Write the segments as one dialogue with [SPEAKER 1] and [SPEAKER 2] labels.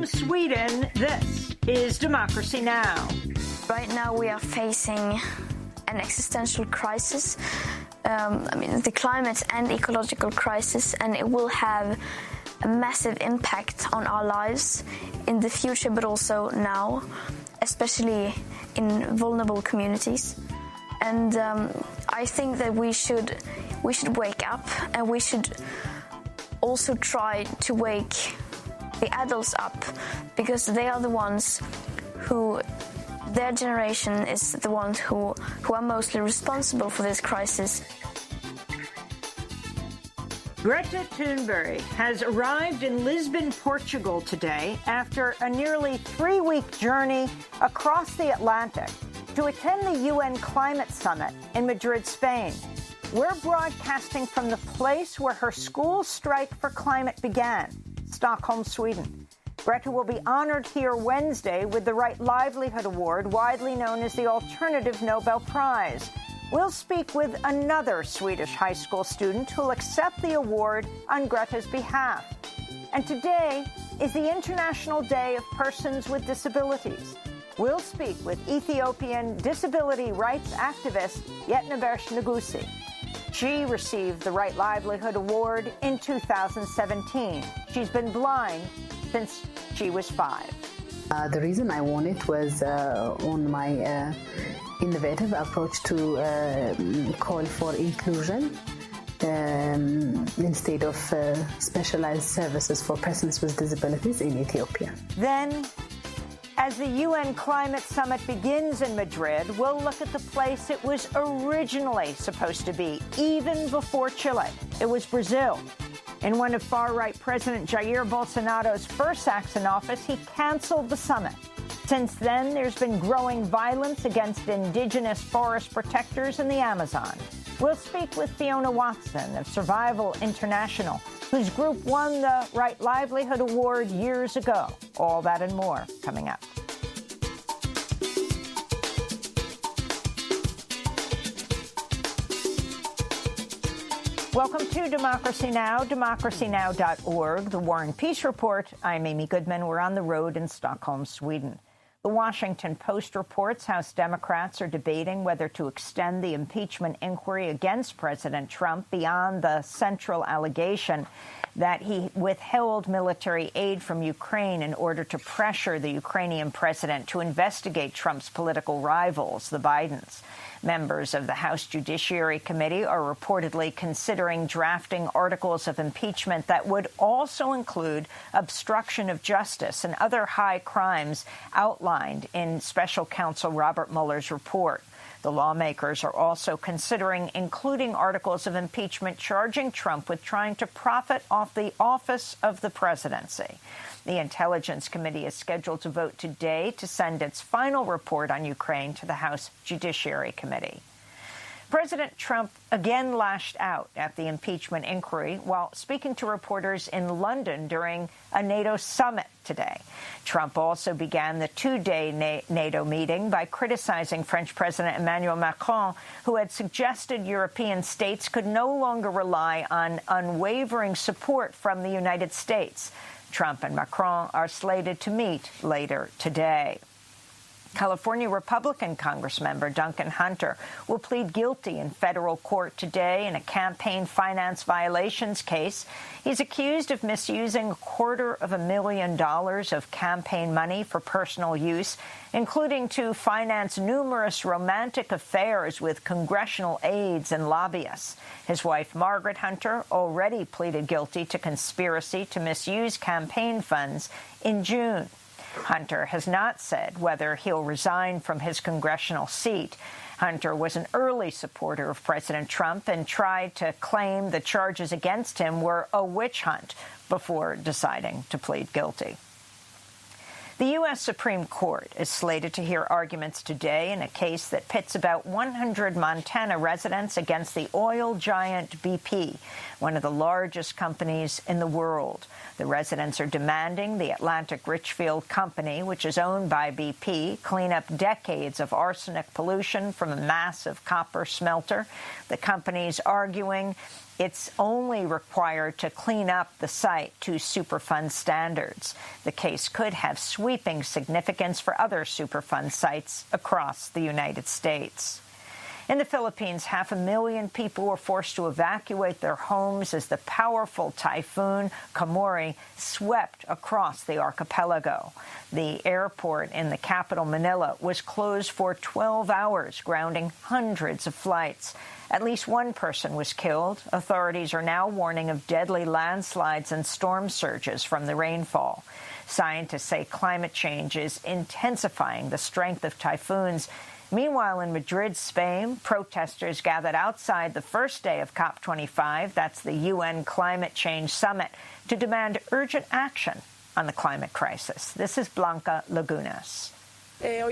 [SPEAKER 1] Sweden, this is Democracy Now!
[SPEAKER 2] Right now we are facing an existential crisis. The climate and ecological crisis, and it will have a massive impact on our lives in the future, but also now, especially in vulnerable communities. And I think that we should wake up, and we should also try to wake the adults up, because they are the ones who, their generation is the ones who are mostly responsible for this crisis.
[SPEAKER 1] Greta Thunberg has arrived in Lisbon, Portugal today after a nearly 3-week journey across the Atlantic to attend the UN Climate Summit in Madrid, Spain. We're broadcasting from the place where her school strike for climate began, Stockholm, Sweden. Greta will be honored here Wednesday with the Right Livelihood Award, widely known as the Alternative Nobel Prize. We'll speak with another Swedish high school student who'll accept the award on Greta's behalf. And today is the International Day of Persons with Disabilities. We'll speak with Ethiopian disability rights activist Yetnebersh Nugusi. She received the Right Livelihood Award in 2017. She's been blind since she was 5.
[SPEAKER 3] The reason I won it was on my innovative approach to call for inclusion instead of specialized services for persons with disabilities in Ethiopia.
[SPEAKER 1] Then, as the UN Climate Summit begins in Madrid, we'll look at the place it was originally supposed to be, even before Chile. It was Brazil. In one of far-right President Jair Bolsonaro's first acts in office, he canceled the summit. Since then, there's been growing violence against indigenous forest protectors in the Amazon. We'll speak with Fiona Watson of Survival International, whose group won the Right Livelihood Award years ago. All that and more coming up. Welcome to Democracy Now!, democracynow.org, the War and Peace Report. I'm Amy Goodman. We're on the road in Stockholm, Sweden. The Washington Post reports House Democrats are debating whether to extend the impeachment inquiry against President Trump beyond the central allegation that he withheld military aid from Ukraine in order to pressure the Ukrainian president to investigate Trump's political rivals, the Bidens. Members of the House Judiciary Committee are reportedly considering drafting articles of impeachment that would also include obstruction of justice and other high crimes outlined in Special Counsel Robert Mueller's report. The lawmakers are also considering including articles of impeachment charging Trump with trying to profit off the office of the presidency. The Intelligence Committee is scheduled to vote today to send its final report on Ukraine to the House Judiciary Committee. President Trump again lashed out at the impeachment inquiry while speaking to reporters in London during a NATO summit today. Trump also began the 2-day NATO meeting by criticizing French President Emmanuel Macron, who had suggested European states could no longer rely on unwavering support from the United States. Trump and Macron are slated to meet later today. California Republican Congressmember Duncan Hunter will plead guilty in federal court today in a campaign finance violations case. He's accused of misusing $250,000 of campaign money for personal use, including to finance numerous romantic affairs with congressional aides and lobbyists. His wife, Margaret Hunter, already pleaded guilty to conspiracy to misuse campaign funds in June. Hunter has not said whether he'll resign from his congressional seat. Hunter was an early supporter of President Trump and tried to claim the charges against him were a witch hunt before deciding to plead guilty. The U.S. Supreme Court is slated to hear arguments today in a case that pits about 100 Montana residents against the oil giant BP, one of the largest companies in the world. The residents are demanding the Atlantic Richfield Company, which is owned by BP, clean up decades of arsenic pollution from a massive copper smelter. The company's arguing It's only required to clean up the site to Superfund standards. The case could have sweeping significance for other Superfund sites across the United States. In the Philippines, 500,000 people were forced to evacuate their homes as the powerful typhoon Kamori swept across the archipelago. The airport in the capital, Manila, was closed for 12 hours, grounding hundreds of flights. At least one person was killed. Authorities are now warning of deadly landslides and storm surges from the rainfall. Scientists say climate change is intensifying the strength of typhoons. Meanwhile, in Madrid, Spain, protesters gathered outside the first day of COP25, that's the UN Climate Change Summit, to demand urgent action on the climate crisis. This is Blanca Lagunas.
[SPEAKER 4] Today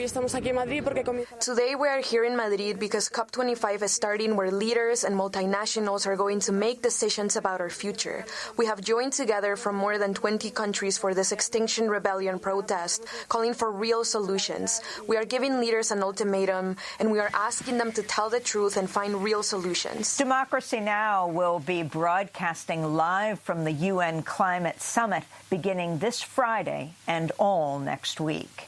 [SPEAKER 4] we are here in Madrid because COP25 is starting, where leaders and multinationals are going to make decisions about our future. We have joined together from more than 20 countries for this Extinction Rebellion protest, calling for real solutions. We are giving leaders an ultimatum, and we are asking them to tell the truth and find real solutions.
[SPEAKER 1] Democracy Now! Will be broadcasting live from the UN Climate Summit beginning this Friday and all next week.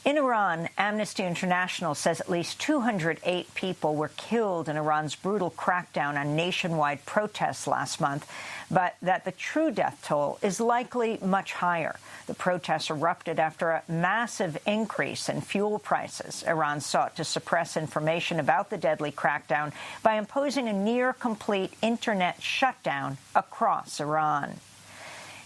[SPEAKER 1] In Iran, Amnesty International says at least 208 people were killed in Iran's brutal crackdown on nationwide protests last month, but that the true death toll is likely much higher. The protests erupted after a massive increase in fuel prices. Iran sought to suppress information about the deadly crackdown by imposing a near-complete internet shutdown across Iran.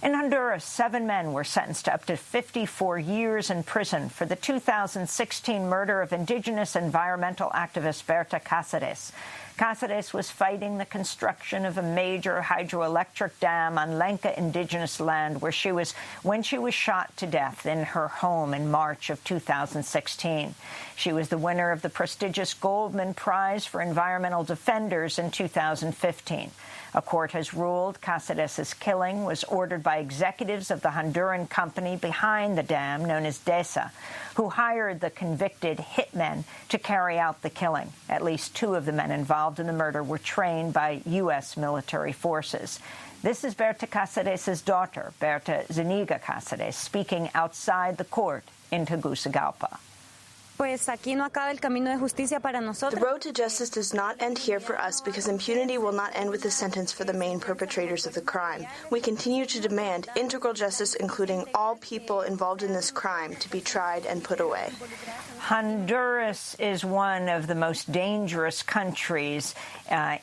[SPEAKER 1] In Honduras, 7 men were sentenced to up to 54 years in prison for the 2016 murder of indigenous environmental activist Berta Cáceres. Cáceres was fighting the construction of a major hydroelectric dam on Lenca indigenous land when she was shot to death in her home in March of 2016. She was the winner of the prestigious Goldman Prize for Environmental Defenders in 2015. A court has ruled Cáceres' killing was ordered by executives of the Honduran company behind the dam, known as DESA, who hired the convicted hitmen to carry out the killing. At least 2 of the men involved in the murder were trained by U.S. military forces. This is Berta Cáceres' daughter, Berta Zuniga Cáceres, speaking outside the court in Tegucigalpa.
[SPEAKER 5] The road to justice does not end here for us because impunity will not end with the sentence for the main perpetrators of the crime. We continue to demand integral justice, including all people involved in this crime, to be tried and put away.
[SPEAKER 1] Honduras is one of the most dangerous countries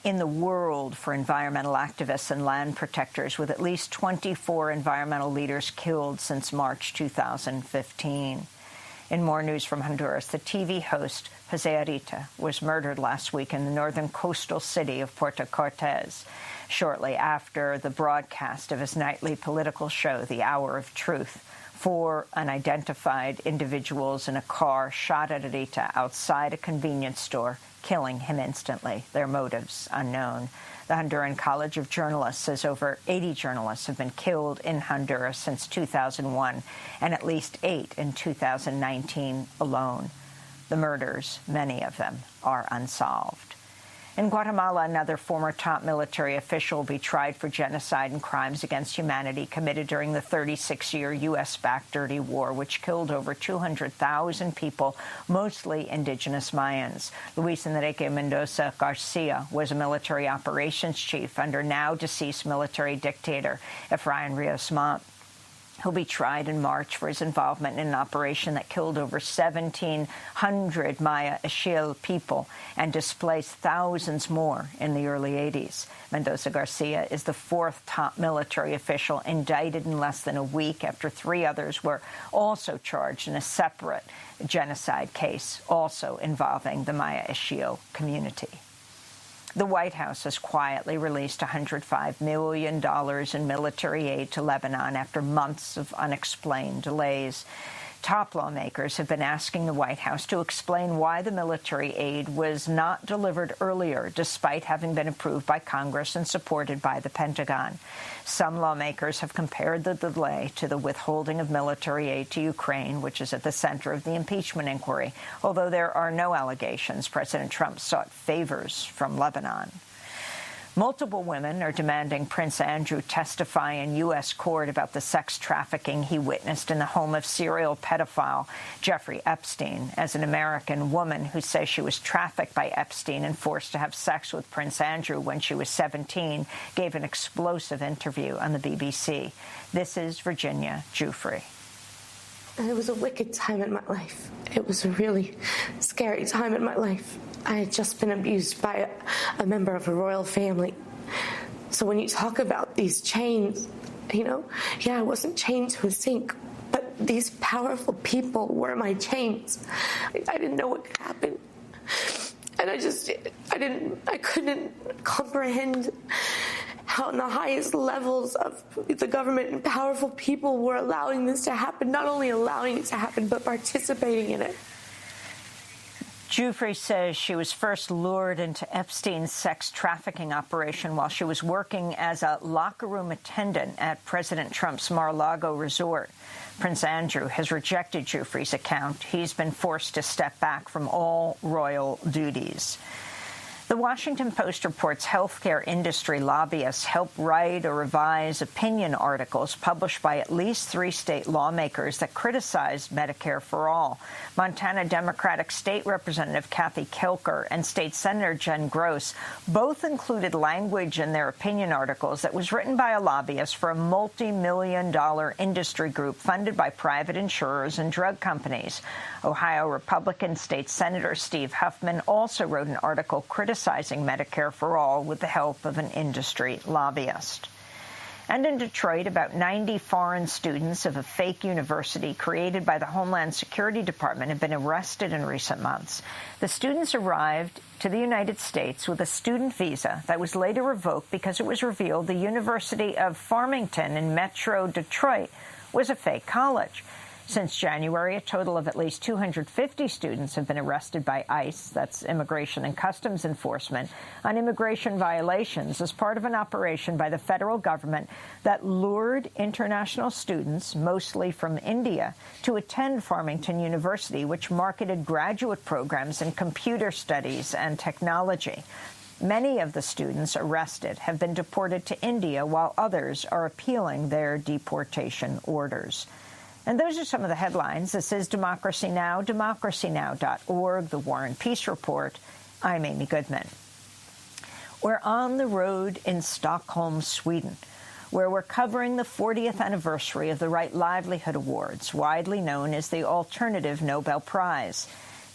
[SPEAKER 1] in the world for environmental activists and land protectors, with at least 24 environmental leaders killed since March 2015. In more news from Honduras, the TV host Jose Arita was murdered last week in the northern coastal city of Puerto Cortes, shortly after the broadcast of his nightly political show, The Hour of Truth. 4 unidentified individuals in a car shot at Arita outside a convenience store, killing him instantly. Their motives unknown. The Honduran College of Journalists says over 80 journalists have been killed in Honduras since 2001, and at least 8 in 2019 alone. The murders, many of them, are unsolved. In Guatemala, another former top military official will be tried for genocide and crimes against humanity committed during the 36-year U.S.-backed Dirty War, which killed over 200,000 people, mostly indigenous Mayans. Luis Enrique Mendoza Garcia was a military operations chief under now-deceased military dictator Efraín Ríos Montt. He'll be tried in March for his involvement in an operation that killed over 1,700 Maya Ixil people and displaced thousands more in the early 80s. Mendoza Garcia is the 4th top military official indicted in less than a week after 3 others were also charged in a separate genocide case, also involving the Maya Ixil community. The White House has quietly released $105 million in military aid to Lebanon after months of unexplained delays. Top lawmakers have been asking the White House to explain why the military aid was not delivered earlier, despite having been approved by Congress and supported by the Pentagon. Some lawmakers have compared the delay to the withholding of military aid to Ukraine, which is at the center of the impeachment inquiry. Although there are no allegations, President Trump sought favors from Lebanon. Multiple women are demanding Prince Andrew testify in U.S. court about the sex trafficking he witnessed in the home of serial pedophile Jeffrey Epstein. As an American woman who says she was trafficked by Epstein and forced to have sex with Prince Andrew when she was 17, gave an explosive interview on the BBC. This is Virginia Giuffre.
[SPEAKER 6] And it was a wicked time in my life. It was a really scary time in my life. I had just been abused by a member of a royal family. So when you talk about these chains, I wasn't chained to a sink, but these powerful people were my chains. I didn't know what could happen. And I couldn't comprehend how on the highest levels of the government and powerful people were allowing this to happen, not only allowing it to happen, but participating in it.
[SPEAKER 1] Giuffre says she was first lured into Epstein's sex trafficking operation while she was working as a locker room attendant at President Trump's Mar-a-Lago resort. Prince Andrew has rejected Giuffre's account. He's been forced to step back from all royal duties. The Washington Post reports healthcare industry lobbyists help write or revise opinion articles published by at least 3 state lawmakers that criticized Medicare for All. Montana Democratic State Representative Kathy Kelker and State Senator Jen Gross both included language in their opinion articles that was written by a lobbyist for a multi-million-dollar industry group funded by private insurers and drug companies. Ohio Republican State Senator Steve Huffman also wrote an article criticizing Medicare for All with the help of an industry lobbyist. And in Detroit, about 90 foreign students of a fake university created by the Homeland Security Department have been arrested in recent months. The students arrived to the United States with a student visa that was later revoked because it was revealed the University of Farmington in Metro Detroit was a fake college. Since January, a total of at least 250 students have been arrested by ICE, that's Immigration and Customs Enforcement, on immigration violations as part of an operation by the federal government that lured international students, mostly from India, to attend Farmington University, which marketed graduate programs in computer studies and technology. Many of the students arrested have been deported to India, while others are appealing their deportation orders. And those are some of the headlines. This is Democracy Now!, democracynow.org, The War and Peace Report. I'm Amy Goodman. We're on the road in Stockholm, Sweden, where we're covering the 40th anniversary of the Right Livelihood Awards, widely known as the Alternative Nobel Prize.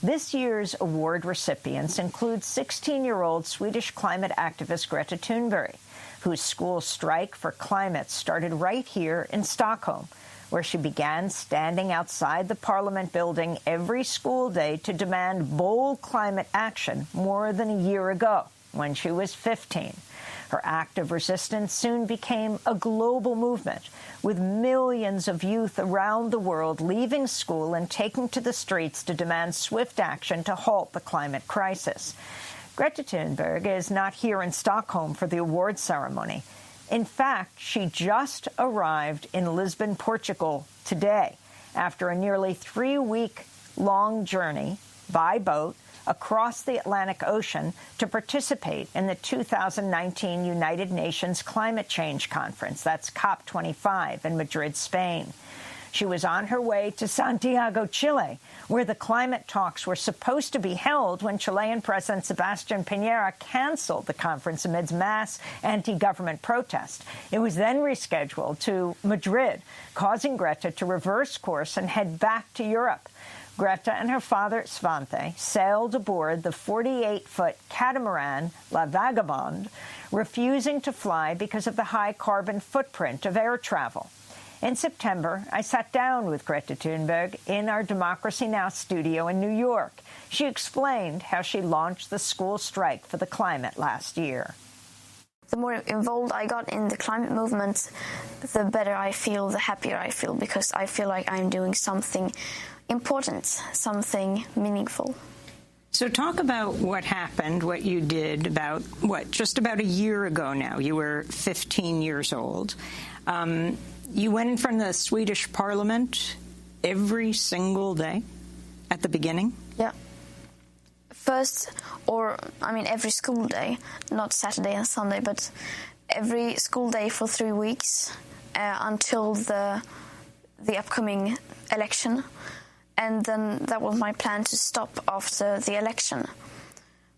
[SPEAKER 1] This year's award recipients include 16-year-old Swedish climate activist Greta Thunberg, whose school strike for climate started right here in Stockholm, where she began standing outside the Parliament building every school day to demand bold climate action more than a year ago, when she was 15. Her act of resistance soon became a global movement, with millions of youth around the world leaving school and taking to the streets to demand swift action to halt the climate crisis. Greta Thunberg is not here in Stockholm for the award ceremony. In fact, she just arrived in Lisbon, Portugal today after a nearly 3-week-long journey by boat across the Atlantic Ocean to participate in the 2019 United Nations Climate Change Conference. That's COP25 in Madrid, Spain. She was on her way to Santiago, Chile, where the climate talks were supposed to be held when Chilean President Sebastián Piñera canceled the conference amidst mass anti-government protest. It was then rescheduled to Madrid, causing Greta to reverse course and head back to Europe. Greta and her father, Svante, sailed aboard the 48-foot catamaran La Vagabonde, refusing to fly because of the high carbon footprint of air travel. In September, I sat down with Greta Thunberg in our Democracy Now! Studio in New York. She explained how she launched the school strike for the climate last year.
[SPEAKER 2] The more involved I got in the climate movement, the better I feel, the happier I feel, because I feel like I'm doing something important, something meaningful.
[SPEAKER 1] So talk about what happened, what you did just about a year ago now. You were 15 years old. You went in front of the Swedish Parliament every single day at the beginning?
[SPEAKER 2] Yeah. every school day, not Saturday and Sunday, but every school day for 3 weeks until the upcoming election. And then that was my plan to stop after the election.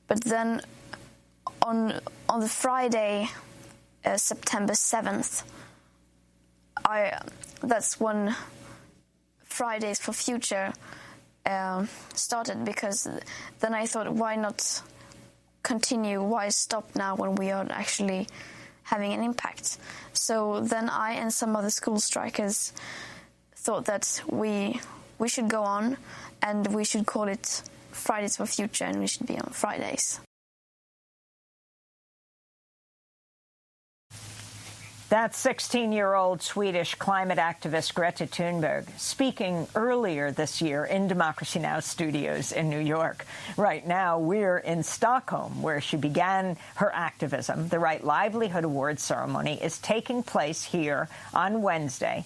[SPEAKER 2] But then on the Friday, September 7th, that's when Fridays for Future started, because then I thought, why not continue? Why stop now when we are actually having an impact? So then I and some other school strikers thought that we should go on, and we should call it Fridays for Future, and we should be on Fridays.
[SPEAKER 1] That's 16-year-old Swedish climate activist Greta Thunberg speaking earlier this year in Democracy Now! Studios in New York. Right now, we're in Stockholm, where she began her activism. The Right Livelihood Awards ceremony is taking place here on Wednesday.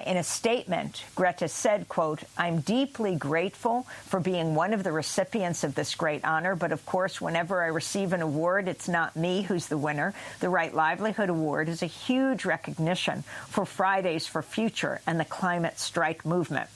[SPEAKER 1] In a statement, Greta said, quote, "I'm deeply grateful for being one of the recipients of this great honor, but of course, whenever I receive an award, it's not me who's the winner. The Right Livelihood Award is a huge recognition for Fridays for Future and the climate strike movement."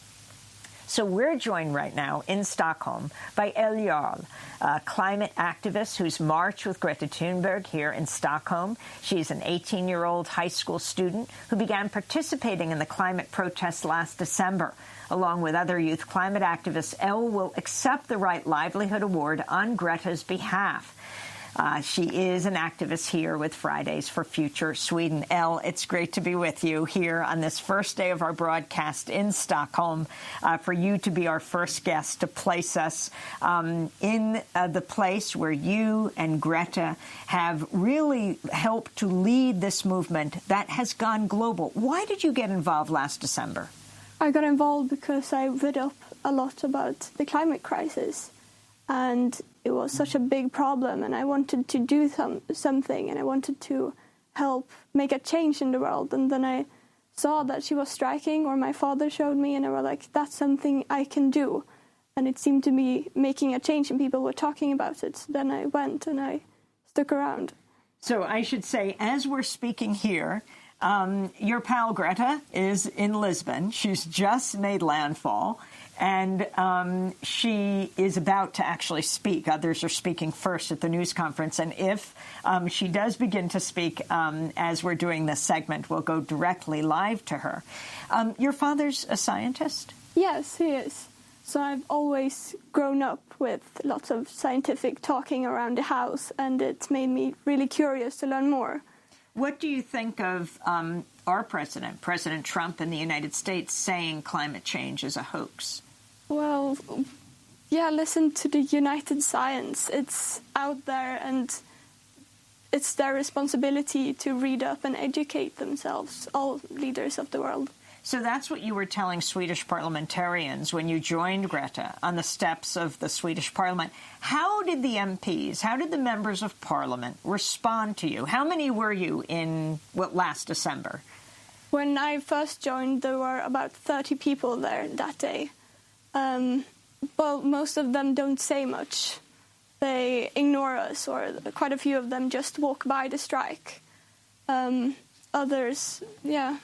[SPEAKER 1] So we're joined right now in Stockholm by El Jarl, a climate activist who's marched with Greta Thunberg here in Stockholm. She's an 18-year-old high school student who began participating in the climate protests last December. Along with other youth climate activists, El will accept the Right Livelihood Award on Greta's behalf. She is an activist here with Fridays for Future Sweden. Elle, it's great to be with you here on this first day of our broadcast in Stockholm, for you to be our first guest to place us in the place where you and Greta have really helped to lead this movement that has gone global. Why did you get involved last December?
[SPEAKER 7] I got involved because I read up a lot about the climate crisis, and it was such a big problem, and I wanted to do something, and I wanted to help make a change in the world. And then I saw that she was striking, or my father showed me, and I was like, that's something I can do. And it seemed to be making a change, and people were talking about it. Then I went, and I stuck around.
[SPEAKER 1] So I should say, as we're speaking here, your pal Greta is in Lisbon. She's just made landfall. And she is about to actually speak. Others are speaking first at the news conference. And if she does begin to speak as we're doing this segment, we'll go directly live to her. Your father's a scientist?
[SPEAKER 7] Yes, he is. So I've always grown up with lots of scientific talking around the house, and it's made me really curious to learn more.
[SPEAKER 1] What do you think of our president, President Trump in the United States, saying climate change is a hoax?
[SPEAKER 7] Well, yeah, listen to the United Science. It's out there, and it's their responsibility to read up and educate themselves, all leaders of the world.
[SPEAKER 1] So that's what you were telling Swedish parliamentarians when you joined Greta on the steps of the Swedish parliament. How did the MPs, how did the members of parliament respond to you? How many were you in last December?
[SPEAKER 7] When I first joined, there were about 30 people there that day. Well, most of them don't say much. They ignore us, or quite a few of them just walk by the strike. Others, yeah.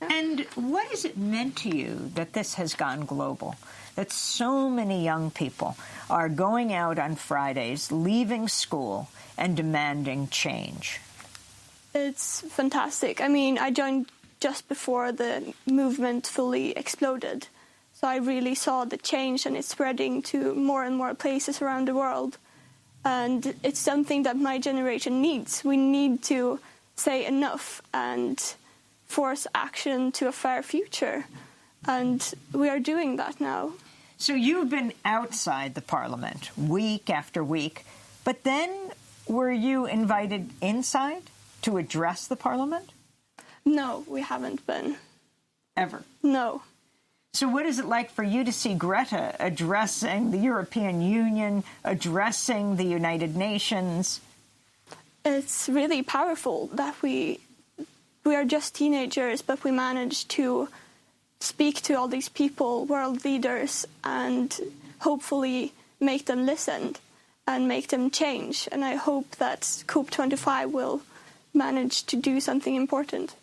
[SPEAKER 1] And what has it meant to you that this has gone global, that so many young people are going out on Fridays, leaving school, and demanding change?
[SPEAKER 7] It's fantastic. I mean, I joined just before the movement fully exploded. So I really saw the change, and it's spreading to more and more places around the world. And it's something that my generation needs. We need to say enough and force action to a fair future. And we are doing that now.
[SPEAKER 1] So you've been outside the parliament week after week, but then were you invited inside to address the parliament?
[SPEAKER 7] No, we haven't been.
[SPEAKER 1] Ever?
[SPEAKER 7] No.
[SPEAKER 1] So what is it like for you to see Greta addressing the European Union, addressing the United Nations?
[SPEAKER 7] It's really powerful that we are just teenagers, but we manage to speak to all these people, world leaders, and hopefully make them listen and make them change. And I hope that COP25 will manage to do something important.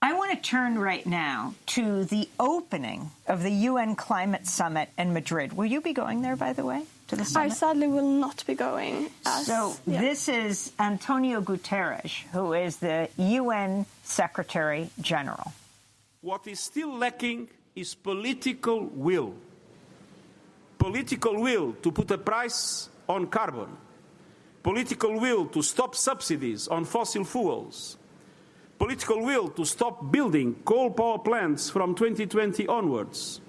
[SPEAKER 1] I want to turn right now to the opening of the UN Climate Summit in Madrid. Will you be going there, by the way, to the summit?
[SPEAKER 7] I sadly will not be going.
[SPEAKER 1] This is Antonio Guterres, who is the UN Secretary General.
[SPEAKER 8] What is still lacking is political will. Political will to put a price on carbon. Political will to stop subsidies on fossil fuels. Political will to stop building coal power plants from 2020 onwards.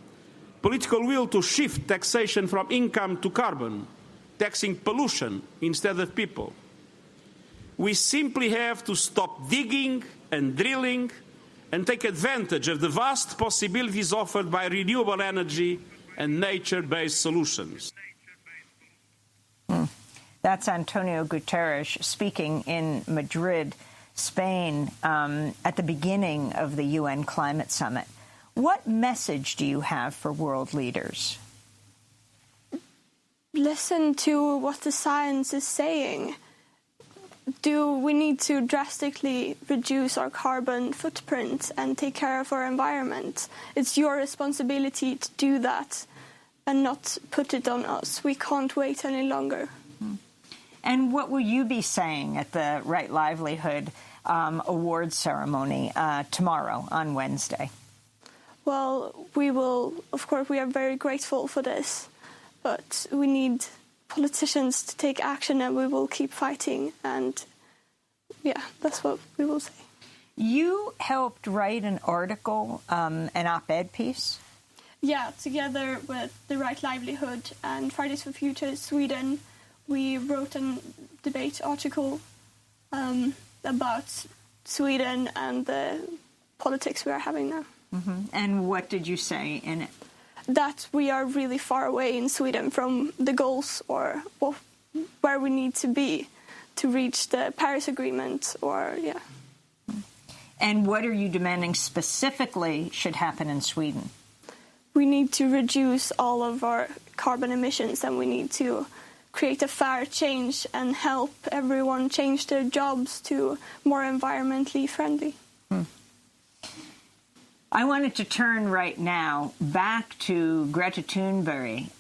[SPEAKER 8] Political will to shift taxation from income to carbon, taxing pollution instead of people. We simply have to stop digging and drilling and take advantage of the vast possibilities offered by renewable energy and nature-based solutions.
[SPEAKER 1] That's Antonio Guterres speaking in Madrid, Spain, at the beginning of the UN Climate Summit. What message do you have for world leaders?
[SPEAKER 7] Listen to what the science is saying. We need to drastically reduce our carbon footprint and take care of our environment. It's your responsibility to do that and not put it on us. We can't wait any longer.
[SPEAKER 1] And what will you be saying at the Right Livelihood awards ceremony tomorrow on Wednesday?
[SPEAKER 7] Well, we will, of course, we are very grateful for this, but we need politicians to take action, and we will keep fighting. And yeah, that's what we will say.
[SPEAKER 1] You helped write an article, an op-ed piece?
[SPEAKER 7] Yeah, together with the Right Livelihood and Fridays for Future Sweden, we wrote a debate article about Sweden and the politics we are having now.
[SPEAKER 1] Mm-hmm. And what did you say in it?
[SPEAKER 7] That we are really far away in Sweden from the goals or where we need to be to reach the Paris Agreement
[SPEAKER 1] And what are you demanding specifically should happen in Sweden?
[SPEAKER 7] We need to reduce all of our carbon emissions, and we need to create a fair change and help everyone change their jobs to more environmentally friendly.
[SPEAKER 1] I wanted to turn right now back to Greta Thunberg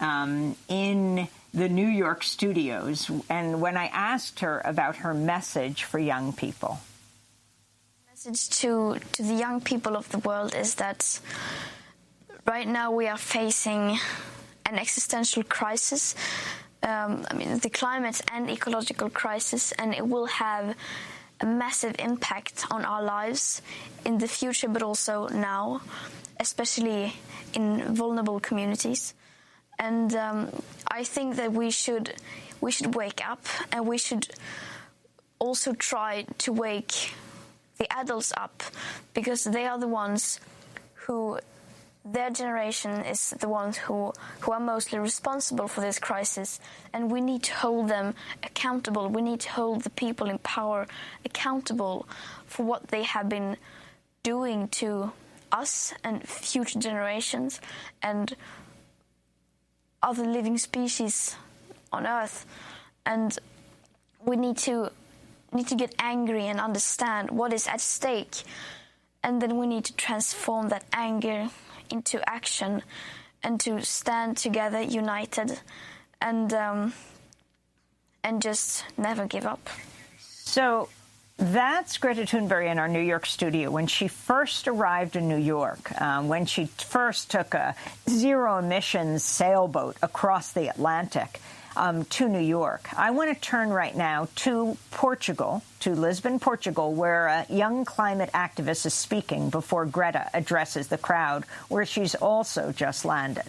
[SPEAKER 1] in the New York studios, and when I asked her about her message for young people.
[SPEAKER 2] The message to the young people of the world is that right now we are facing an existential crisis. The climate and ecological crisis, and it will have a massive impact on our lives in the future, but also now, especially in vulnerable communities. And I think that we should wake up, and we should also try to wake the adults up, because they are the ones who, their generation is the ones who are mostly responsible for this crisis, and we need to hold them accountable. We need to hold the people in power accountable for what they have been doing to us and future generations and other living species on Earth. And we need to get angry and understand what is at stake, and then we need to transform that anger into action and to stand together united and just never give up.
[SPEAKER 1] So that's Greta Thunberg in our New York studio. When she first arrived in New York, when she first took a zero-emissions sailboat across the Atlantic to New York. I want to turn right now to Portugal, to Lisbon, Portugal, where a young climate activist is speaking before Greta addresses the crowd, where she's also just landed.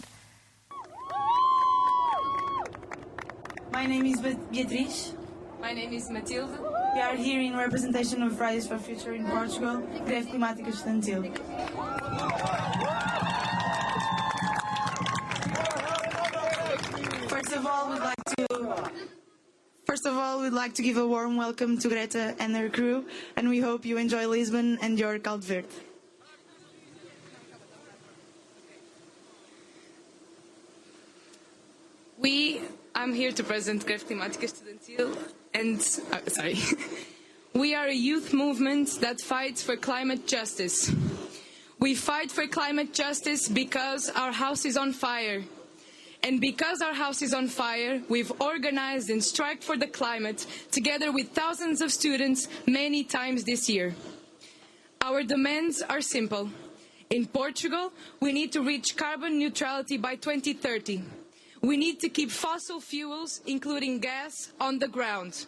[SPEAKER 9] My name is Beatriz.
[SPEAKER 10] My name is Matilde.
[SPEAKER 9] We are here in representation of Fridays for Future in Portugal, Greve Climática Estudantil. First of all, we'd like to give a warm welcome to Greta and her crew, and we hope you enjoy Lisbon and your Caldo Verde.
[SPEAKER 10] I'm here to present Greve Climática Estudantil, and, we are a youth movement that fights for climate justice. We fight for climate justice because our house is on fire. And because our house is on fire, we've organized and striked for the climate together with thousands of students many times this year. Our demands are simple. In Portugal, we need to reach carbon neutrality by 2030. We need to keep fossil fuels, including gas, on the ground.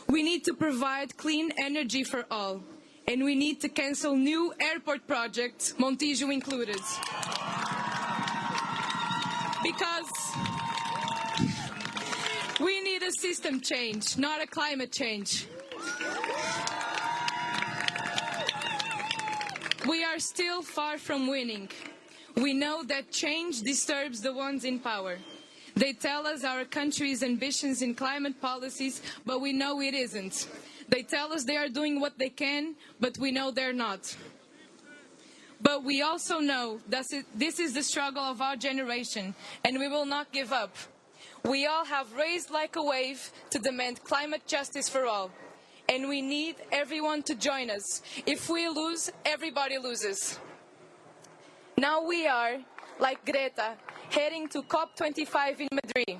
[SPEAKER 10] We need to provide clean energy for all. And we need to cancel new airport projects, Montijo included. Because we need a system change, not a climate change. We are still far from winning. We know that change disturbs the ones in power. They tell us our country's ambitions in climate policies, but we know it isn't. They tell us they are doing what they can, but we know they're not. But we also know that this is the struggle of our generation, and we will not give up. We all have raised like a wave to demand climate justice for all. And we need everyone to join us. If we lose, everybody loses. Now we are, like Greta, heading to COP25 in Madrid.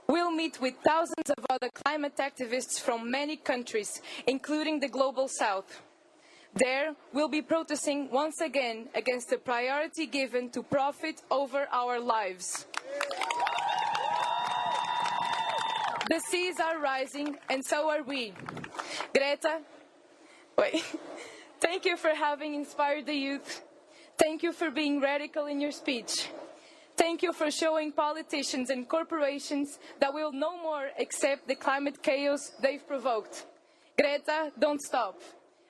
[SPEAKER 10] We'll meet with thousands of other climate activists from many countries, including the Global South. There, we'll be protesting once again against the priority given to profit over our lives. The seas are rising, and so are we. Greta, thank you for having inspired the youth. Thank you for being radical in your speech. Thank you for showing politicians and corporations that will no more accept the climate chaos they've provoked. Greta, don't stop.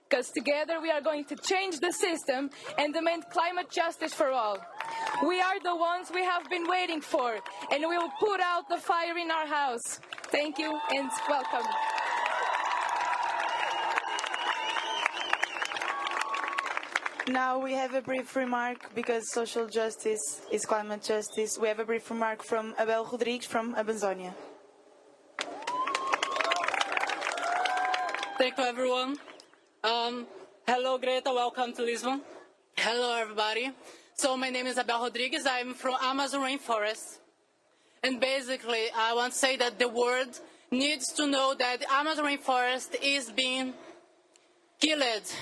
[SPEAKER 10] Because together we are going to change the system and demand climate justice for all. We are the ones we have been waiting for, and we will put out the fire in our house. Thank you and welcome.
[SPEAKER 9] Now we have a brief remark, because social justice is climate justice. We have a brief remark from Abel Rodrigues from Amazonia.
[SPEAKER 11] Thank you, everyone. Hello, Greta. Welcome to Lisbon. Hello, everybody. So my name is Abel Rodrigues. I'm from Amazon rainforest. And basically, I want to say that the world needs to know that the Amazon rainforest is being killed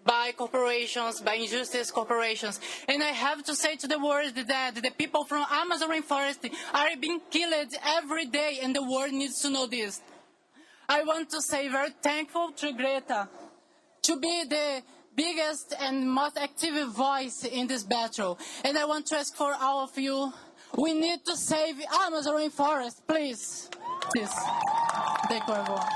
[SPEAKER 11] by corporations, by injustice corporations. And I have to say to the world that the people from Amazon rainforest are being killed every day, and the world needs to know this. I want to say very thankful to Greta to be the biggest and most active voice in this battle. And I want to ask for all of you, we need to save Amazon rainforest, please. Please. Thank you, everyone.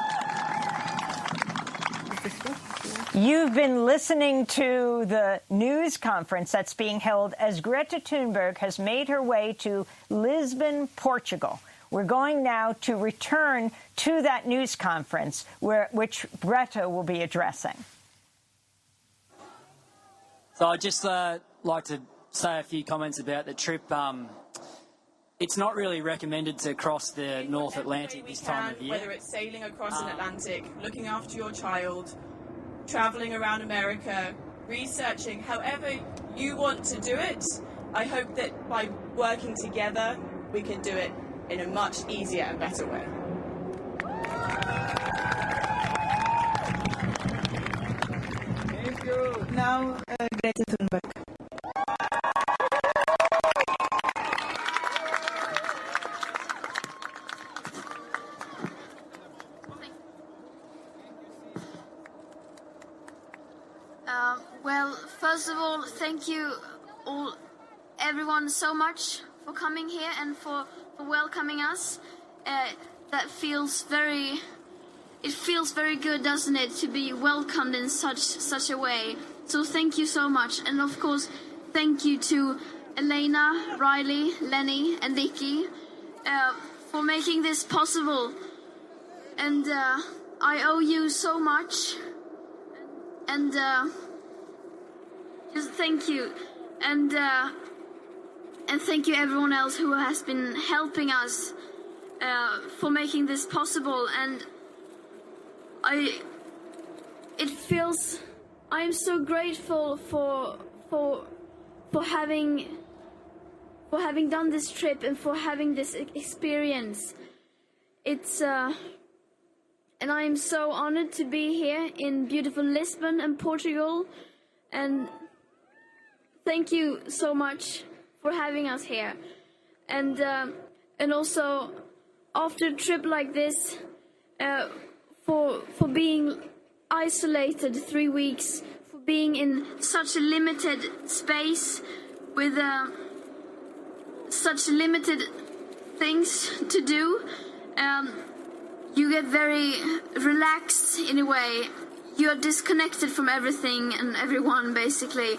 [SPEAKER 1] You've been listening to the news conference that's being held as Greta Thunberg has made her way to Lisbon, Portugal. We're going now to return to that news conference which Greta will be addressing.
[SPEAKER 12] So I'd just like to say a few comments about the trip. It's not really recommended to cross the North Atlantic this time of year.
[SPEAKER 13] Whether it's sailing across an Atlantic, looking after your child, traveling around America, researching, however you want to do it, I hope that by working together, we can do it in a much easier and better way.
[SPEAKER 9] Thank you. Now, Greta Thunberg.
[SPEAKER 2] Well, first of all, thank you everyone so much for coming here and for welcoming us. It feels very good, doesn't it, to be welcomed in such a way. So thank you so much, and of course, thank you to Elena, Riley, Lenny, and Vicky for making this possible. And I owe you so much. And just thank you. And And thank you everyone else who has been helping us for making this possible. And I'm so grateful for having done this trip and for having this experience. And I am so honored to be here in beautiful Lisbon and Portugal. And thank you so much for having us here. And also after a trip like this, for being isolated 3 weeks, for being in such a limited space with such limited things to do, you get very relaxed in a way. You are disconnected from everything and everyone, basically.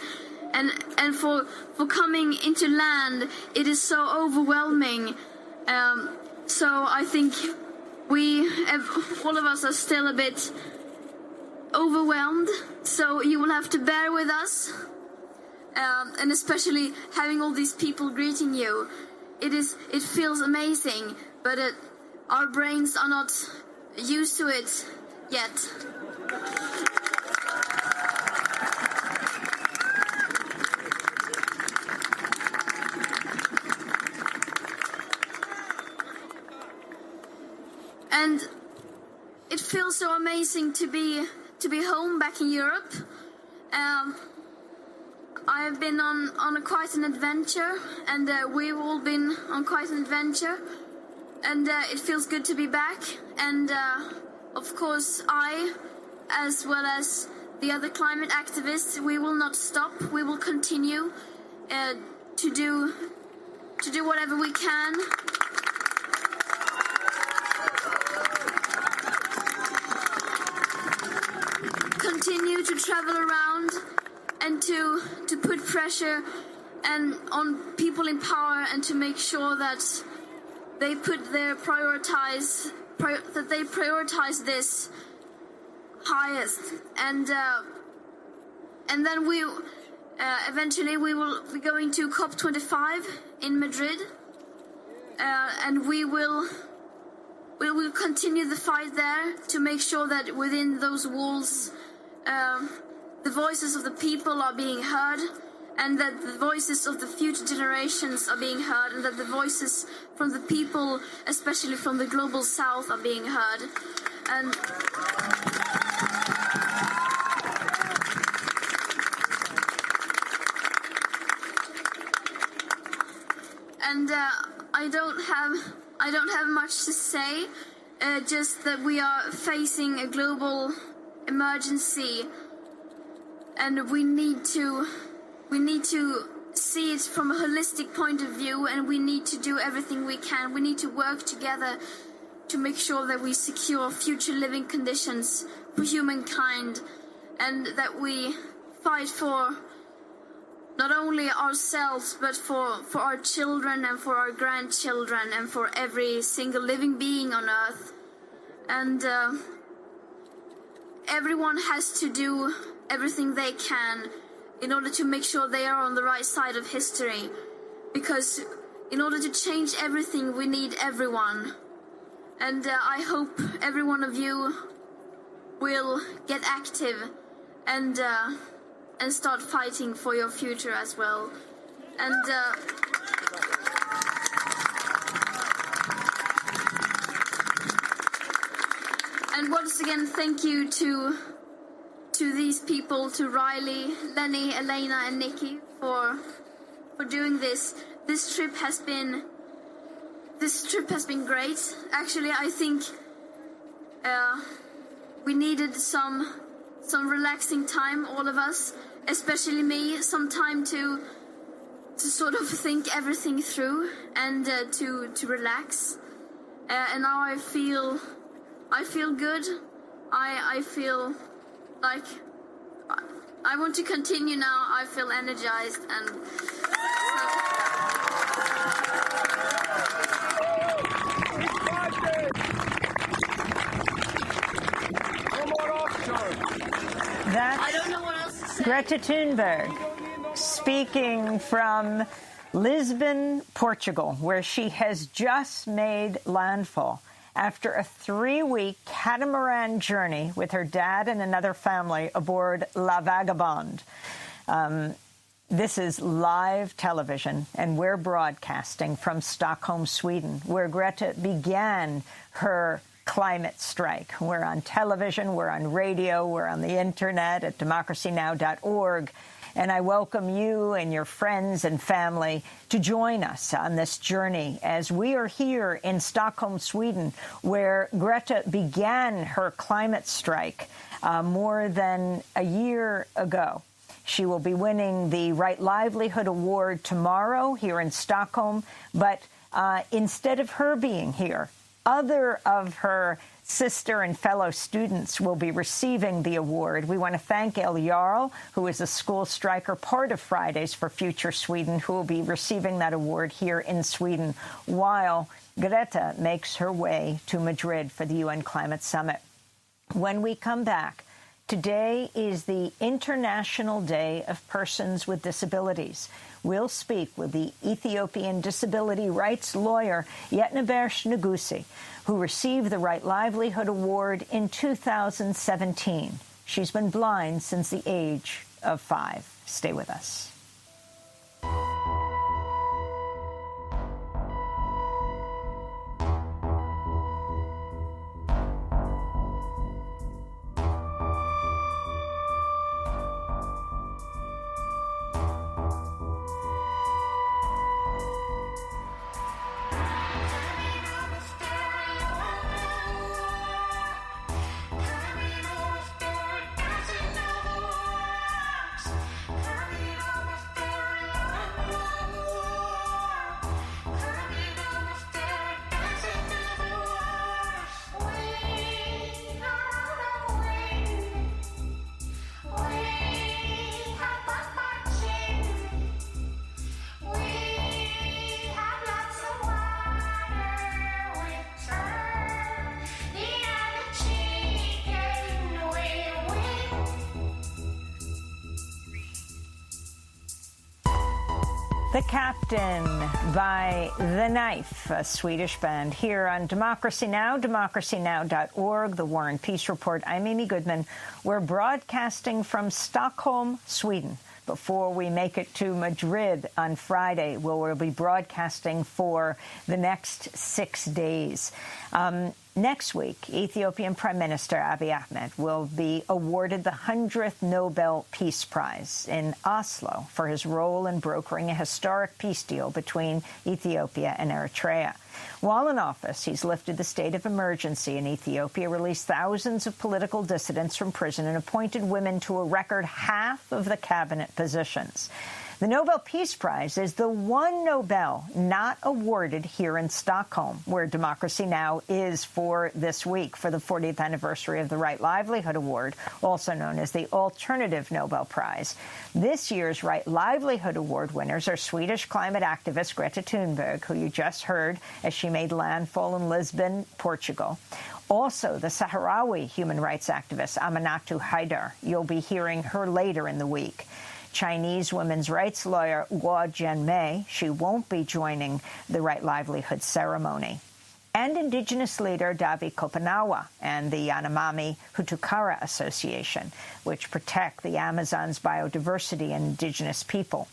[SPEAKER 2] And for coming into land, it is so overwhelming. So I think all of us are still a bit overwhelmed. So you will have to bear with us. And especially having all these people greeting you. It feels amazing, but our brains are not used to it yet. And it feels so amazing to be home back in Europe. I have been on quite an adventure, and we've all been on quite an adventure, and it feels good to be back. And of course, I, as well as the other climate activists, we will not stop. We will continue to do whatever we can. Continue to travel around and to put pressure on people in power, and to make sure that they prioritize this highest. And then we eventually we will be going to COP25 in Madrid, and we will continue the fight there to make sure that within those walls the voices of the people are being heard, and that the voices of the future generations are being heard, and that the voices from the people, especially from the global south, are being heard. And I don't have much to say, just that we are facing a global emergency, and we need to see it from a holistic point of view, and we need to do everything we can. We need to work together to make sure that we secure future living conditions for humankind, and that we fight for not only ourselves, but for our children and for our grandchildren and for every single living being on Earth. And everyone has to do everything they can in order to make sure they are on the right side of history. Because in order to change everything, we need everyone. And I hope every one of you will get active and start fighting for your future as well. And once again, thank you to these people, to Riley, Lenny, Elena, and Nikki for doing this. This trip has been great. Actually, I think we needed some relaxing time, all of us, especially me, some time to sort of think everything through and to relax. And now I feel good. I feel like I want to continue now. I feel energized and
[SPEAKER 1] That's
[SPEAKER 2] I don't know what else to say.
[SPEAKER 1] Greta Thunberg speaking from Lisbon, Portugal, where she has just made landfall after a 3-week catamaran journey with her dad and another family aboard La Vagabonde. This is live television, and we're broadcasting from Stockholm, Sweden, where Greta began her climate strike. We're on television, we're on radio, we're on the internet at democracynow.org. And I welcome you and your friends and family to join us on this journey as we are here in Stockholm, Sweden, where Greta began her climate strike more than a year ago. She will be winning the Right Livelihood Award tomorrow here in Stockholm. But instead of her being here, other of her sister and fellow students will be receiving the award. We want to thank El Jarl, who is a school striker, part of Fridays for Future Sweden, who will be receiving that award here in Sweden, while Greta makes her way to Madrid for the UN Climate Summit. When we come back, today is the International Day of Persons with Disabilities. We'll speak with the Ethiopian disability rights lawyer Yetnebersh Nugusi, who received the Right Livelihood Award in 2017. She's been blind since the age of 5. Stay with us. The Captain by The Knife, a Swedish band, here on Democracy Now!, democracynow.org, The War and Peace Report. I'm Amy Goodman. We're broadcasting from Stockholm, Sweden. Before we make it to Madrid on Friday, where we'll be broadcasting for the next 6 days. Next week, Ethiopian Prime Minister Abiy Ahmed will be awarded the 100th Nobel Peace Prize in Oslo for his role in brokering a historic peace deal between Ethiopia and Eritrea. While in office, he's lifted the state of emergency in Ethiopia, released thousands of political dissidents from prison, and appointed women to a record half of the cabinet positions. The Nobel Peace Prize is the one Nobel not awarded here in Stockholm, where Democracy Now! Is for this week for the 40th anniversary of the Right Livelihood Award, also known as the Alternative Nobel Prize. This year's Right Livelihood Award winners are Swedish climate activist Greta Thunberg, who you just heard as she made landfall in Lisbon, Portugal. Also, the Sahrawi human rights activist Aminatou Haidar. You'll be hearing her later in the week. Chinese women's rights lawyer Guo Jianmei. She won't be joining the Right Livelihood ceremony. And Indigenous leader Davi Kopanawa and the Yanomami Hutukara Association, which protect the Amazon's biodiversity and indigenous people.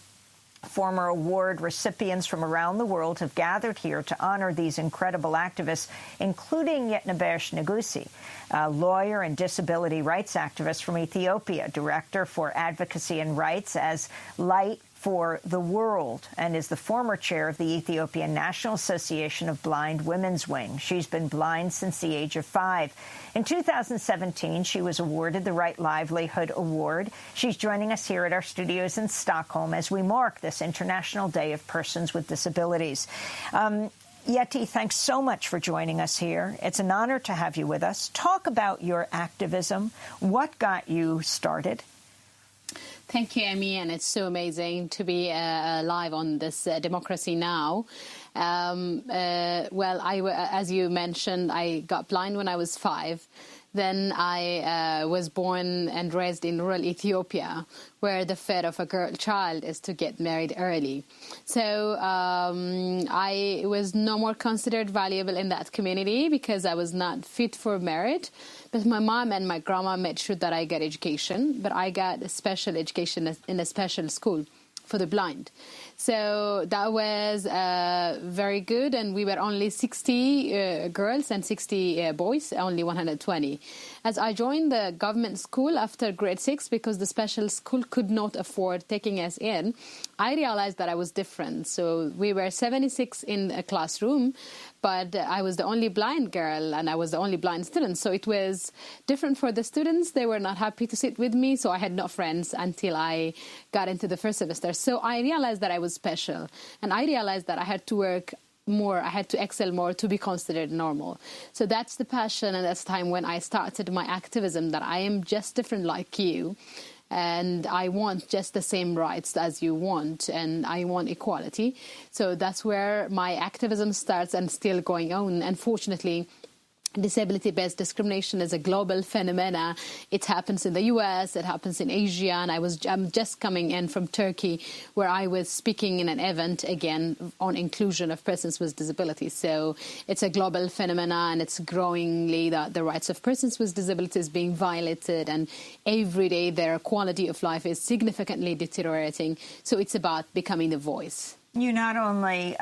[SPEAKER 1] Former award recipients from around the world have gathered here to honor these incredible activists, including Yetnebersh Nugusi, a lawyer and disability rights activist from Ethiopia, director for advocacy and rights as Light for the World, and is the former chair of the Ethiopian National Association of Blind Women's Wing. She's been blind since the age of 5. In 2017, she was awarded the Right Livelihood Award. She's joining us here at our studios in Stockholm as we mark this International Day of Persons with Disabilities. Yeti, thanks so much for joining us here. It's an honor to have you with us. Talk about your activism. What got you started?
[SPEAKER 14] Thank you, Amy, and it's so amazing to be live on this Democracy Now! Well, as you mentioned, I got blind when I was 5. Then I was born and raised in rural Ethiopia, where the fate of a girl child is to get married early. So I was no more considered valuable in that community because I was not fit for marriage. But my mom and my grandma made sure that I got education, but I got a special education in a special school for the blind. So that was very good, and we were only 60 girls and 60 boys, only 120. As I joined the government school after grade 6, because the special school could not afford taking us in, I realized that I was different. So we were 76 in a classroom, but I was the only blind girl and I was the only blind student. So it was different for the students. They were not happy to sit with me, so I had no friends until I got into the first semester. So I realized that I was special, and I realized that I had to work more, I had to excel more to be considered normal. So that's the passion, and that's the time when I started my activism, that I am just different like you, and I want just the same rights as you want, and I want equality. So that's where my activism starts and still going on. Unfortunately, disability-based discrimination is a global phenomena. It happens in the US, it happens in Asia, and I'm just coming in from Turkey, where I was speaking in an event again on inclusion of persons with disabilities. So it's a global phenomena, and it's growingly that the rights of persons with disabilities being violated, and every day their quality of life is significantly deteriorating. So it's about becoming the voice.
[SPEAKER 1] You not only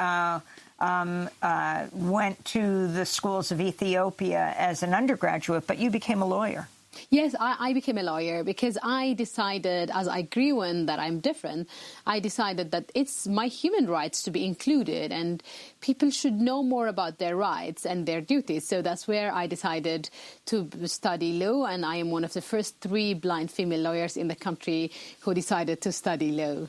[SPEAKER 1] went to the schools of Ethiopia as an undergraduate, but you became a lawyer.
[SPEAKER 14] Yes, I became a lawyer because I decided, as I grew in that I'm different, I decided that it's my human rights to be included, and people should know more about their rights and their duties. So that's where I decided to study law, and I am one of the first 3 blind female lawyers in the country who decided to study law.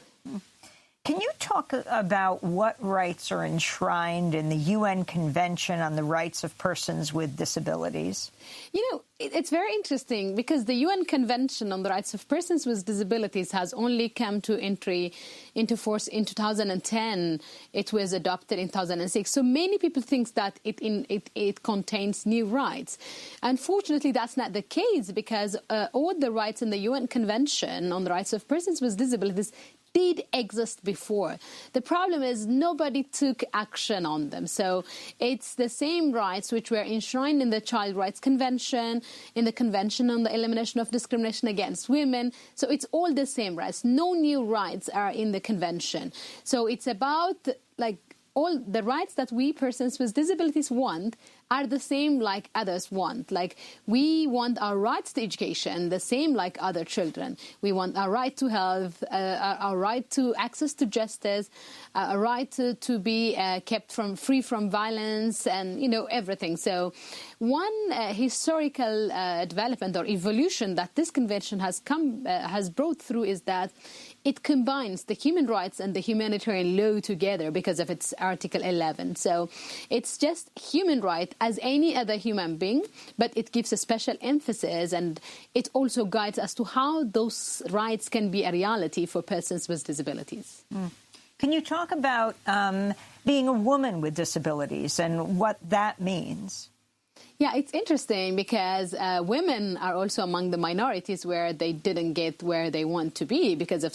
[SPEAKER 1] Can you talk about what rights are enshrined in the UN Convention on the Rights of Persons with Disabilities?
[SPEAKER 14] You know, it's very interesting because the UN Convention on the Rights of Persons with Disabilities has only come to entry into force in 2010. It was adopted in 2006. So many people think that it contains new rights. Unfortunately, that's not the case because all the rights in the UN Convention on the Rights of Persons with Disabilities did exist before. The problem is nobody took action on them. So it's the same rights which were enshrined in the Child Rights Convention, in the Convention on the Elimination of Discrimination Against Women. So it's all the same rights. No new rights are in the convention. So it's about all the rights that we persons with disabilities want are the same like others want. Like we want our rights to education, the same like other children. We want our right to health, our right to access to justice, a right to be kept free from violence, and everything. So one historical development or evolution that this convention has brought through is that it combines the human rights and the humanitarian law together because of its Article 11. So it's just human right as any other human being, but it gives a special emphasis, and it also guides us to how those rights can be a reality for persons with disabilities.
[SPEAKER 1] Can you talk about being a woman with disabilities and what that means?
[SPEAKER 14] Yeah, it's interesting because women are also among the minorities where they didn't get where they want to be because of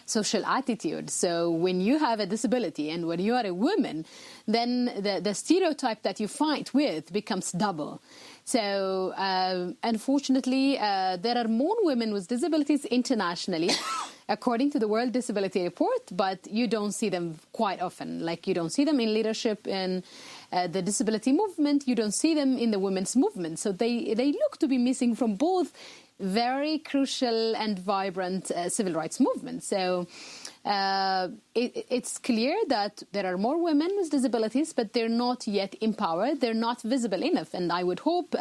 [SPEAKER 14] social attitude. So when you have a disability and when you are a woman, then the stereotype that you fight with becomes double. So unfortunately, there are more women with disabilities internationally, according to the World Disability Report, but you don't see them quite often. Like you don't see them in leadership in the disability movement. You don't see them in the women's movement. So they look to be missing from both very crucial and vibrant civil rights movements. So it's clear that there are more women with disabilities, but they're not yet empowered. They're not visible enough. And I would hope,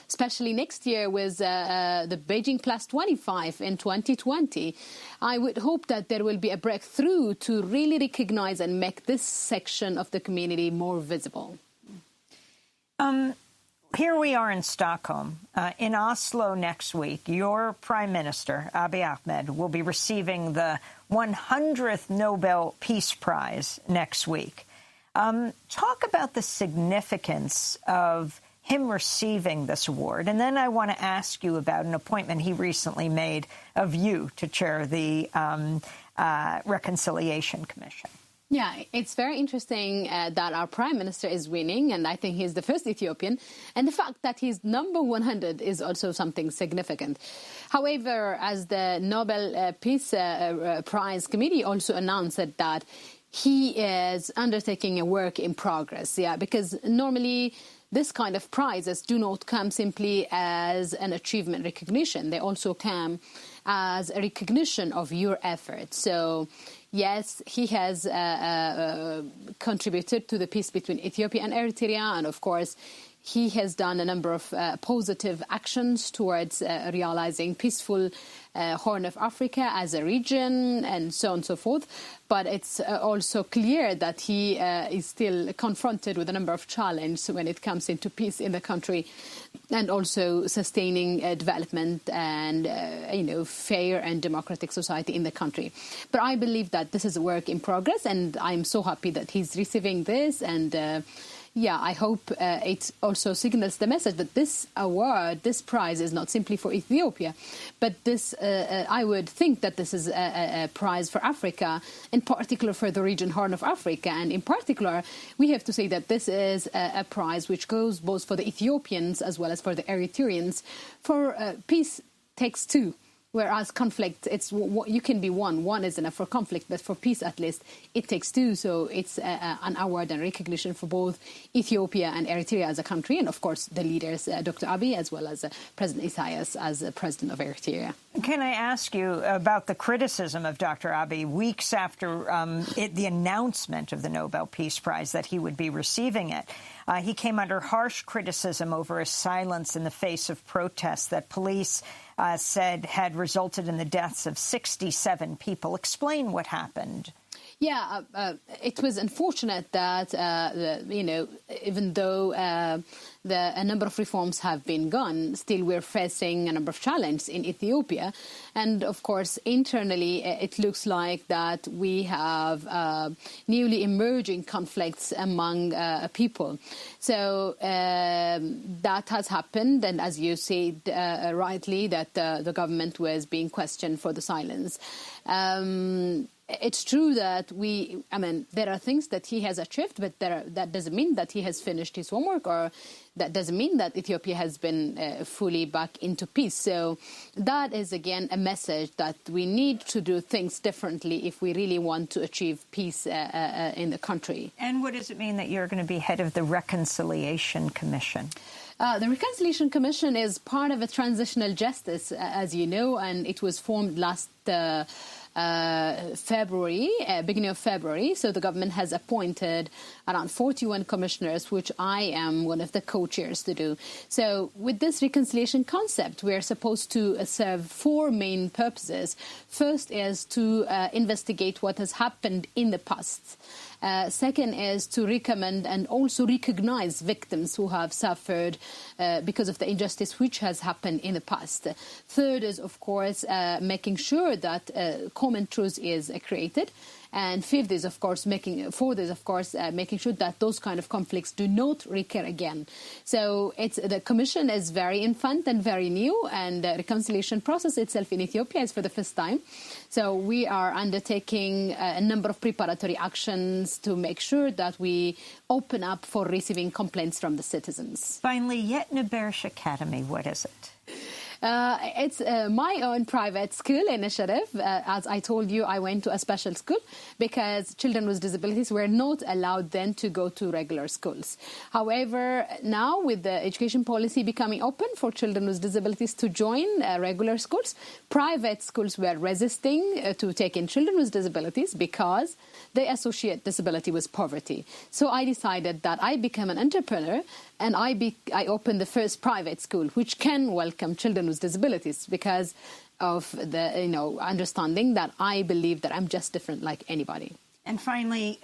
[SPEAKER 14] especially next year with the Beijing Plus 25 in 2020, I would hope that there will be a breakthrough to really recognize and make this section of the community more visible.
[SPEAKER 1] Here we are in Stockholm. In Oslo next week, your Prime Minister, Abiy Ahmed, will be receiving the 100th Nobel Peace Prize next week. Talk about the significance of him receiving this award. And then I want to ask you about an appointment he recently made of you to chair the Reconciliation Commission.
[SPEAKER 14] Yeah, it's very interesting that our Prime Minister is winning, and I think he's the first Ethiopian. And the fact that he's number 100 is also something significant. However, as the Nobel Peace Prize Committee also announced that he is undertaking a work in progress, because normally this kind of prizes do not come simply as an achievement recognition. They also come as a recognition of your efforts. So, yes, he has contributed to the peace between Ethiopia and Eritrea, and of course, he has done a number of positive actions towards realizing peaceful Horn of Africa as a region, and so on and so forth. But it's also clear that he is still confronted with a number of challenges when it comes into peace in the country, and also sustaining development and fair and democratic society in the country. But I believe that this is a work in progress, and I'm so happy that he's receiving this. And I hope it also signals the message that this award, this prize, is not simply for Ethiopia, but this I would think that this is a prize for Africa, in particular for the region Horn of Africa. And in particular, we have to say that this is a prize which goes both for the Ethiopians as well as for the Eritreans. For peace takes two. Whereas conflict, you can be one is enough for conflict, but for peace at least it takes two. So it's an award and recognition for both Ethiopia and Eritrea as a country, and of course the leaders, Dr. Abiy, as well as President Isaias as president of Eritrea.
[SPEAKER 1] Can I ask you about the criticism of Dr. Abiy weeks after the announcement of the Nobel Peace Prize that he would be receiving it? He came under harsh criticism over his silence in the face of protests that police said had resulted in the deaths of 67 people. Explain what happened.
[SPEAKER 14] Yeah, it was unfortunate that, even though a number of reforms have been gone, still we're facing a number of challenges in Ethiopia. And, of course, internally, it looks like that we have newly emerging conflicts among people. So that has happened. And as you said rightly, that the government was being questioned for the silence. It's true that there are things that he has achieved, but that doesn't mean that he has finished his homework, or that doesn't mean that Ethiopia has been fully back into peace. So that is, again, a message that we need to do things differently if we really want to achieve peace in the country.
[SPEAKER 1] And what does it mean that you're going to be head of the Reconciliation Commission?
[SPEAKER 14] The Reconciliation Commission is part of a transitional justice, as you know, and it was formed last February, beginning of February. So the government has appointed around 41 commissioners, which I am one of the co-chairs to do. So with this reconciliation concept, we are supposed to serve four main purposes. First is to investigate what has happened in the past. Second is to recommend and also recognize victims who have suffered because of the injustice which has happened in the past. Third is, of course, making sure that common truth is created. And fourth is, of course, making sure that those kind of conflicts do not recur again. So the Commission is very infant and very new, and the reconciliation process itself in Ethiopia is for the first time. So we are undertaking a number of preparatory actions to make sure that we open up for receiving complaints from the citizens.
[SPEAKER 1] Finally, Yetna Berish Academy, what is it?
[SPEAKER 14] It's my own private school initiative. As I told you, I went to a special school because children with disabilities were not allowed then to go to regular schools. However, now with the education policy becoming open for children with disabilities to join regular schools, private schools were resisting to take in children with disabilities because they associate disability with poverty. So I decided that I become an entrepreneur, and I opened the first private school which can welcome children with disabilities because of the understanding that I believe that I'm just different like anybody.
[SPEAKER 1] And finally,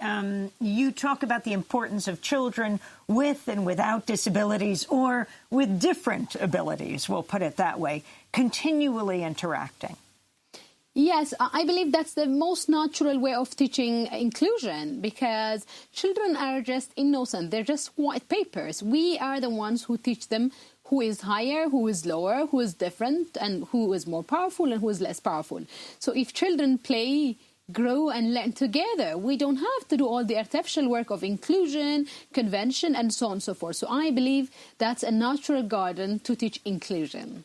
[SPEAKER 1] you talk about the importance of children with and without disabilities, or with different abilities, we'll put it that way, continually interacting.
[SPEAKER 14] Yes, I believe that's the most natural way of teaching inclusion, because children are just innocent. They're just white papers. We are the ones who teach them who is higher, who is lower, who is different, and who is more powerful and who is less powerful. So if children play, grow and learn together, we don't have to do all the artificial work of inclusion, convention, and so on and so forth. So I believe that's a natural garden to teach inclusion.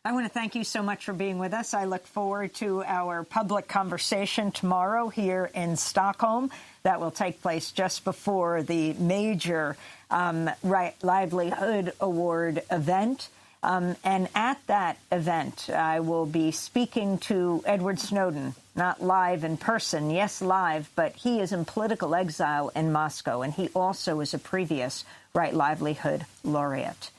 [SPEAKER 1] I want to thank you so much for being with us. I look forward to our public conversation tomorrow here in Stockholm. That will take place just before the major Right Livelihood Award event. And at that event, I will be speaking to Edward Snowden, not live in person, yes, live, but he is in political exile in Moscow, and he also is a previous Right Livelihood laureate.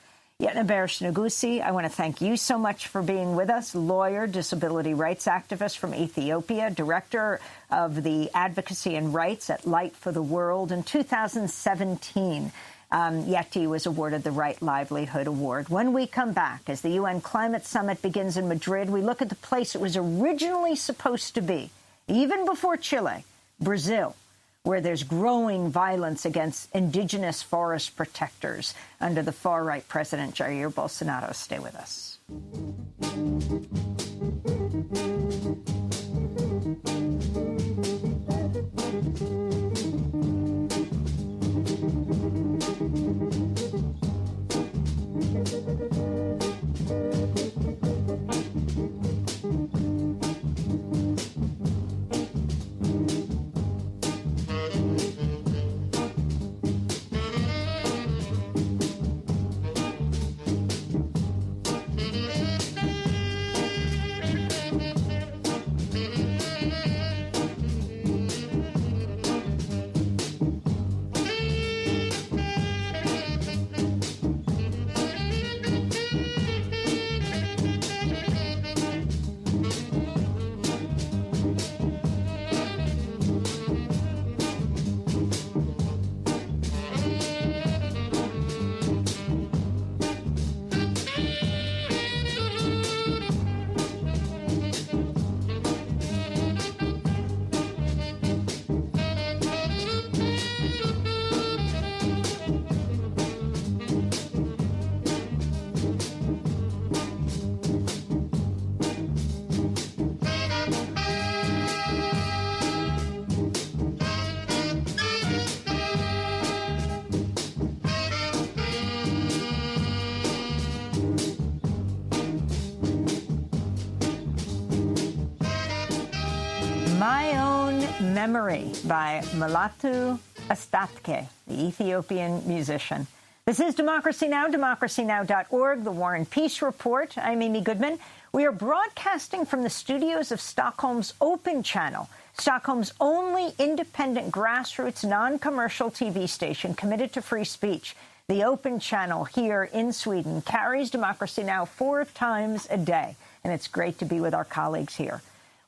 [SPEAKER 1] Yetna Beresh-Nugusi, I want to thank you so much for being with us, lawyer, disability rights activist from Ethiopia, director of the Advocacy and Rights at Light for the World. In 2017, Yeti was awarded the Right Livelihood Award. When we come back, as the UN Climate Summit begins in Madrid, we look at the place it was originally supposed to be, even before Chile, Brazil, where there's growing violence against indigenous forest protectors under the far-right President Jair Bolsonaro. Stay with us. My Own Memory by Mulatu Astatke, the Ethiopian musician. This is Democracy Now!, democracynow.org, the War and Peace Report. I'm Amy Goodman. We are broadcasting from the studios of Stockholm's Open Channel, Stockholm's only independent grassroots non-commercial TV station committed to free speech. The Open Channel here in Sweden carries Democracy Now! 4 times a day, and it's great to be with our colleagues here.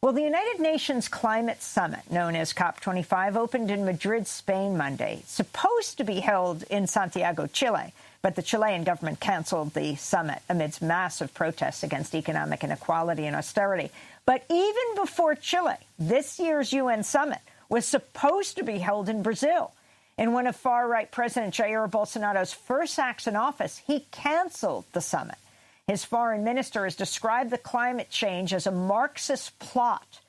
[SPEAKER 1] Well, the United Nations Climate Summit, known as COP25, opened in Madrid, Spain, Monday. It's supposed to be held in Santiago, Chile, but the Chilean government canceled the summit amidst massive protests against economic inequality and austerity. But even before Chile, this year's UN summit was supposed to be held in Brazil. In one of far-right President Jair Bolsonaro's first acts in office, he canceled the summit. His foreign minister has described the climate change as a Marxist plot.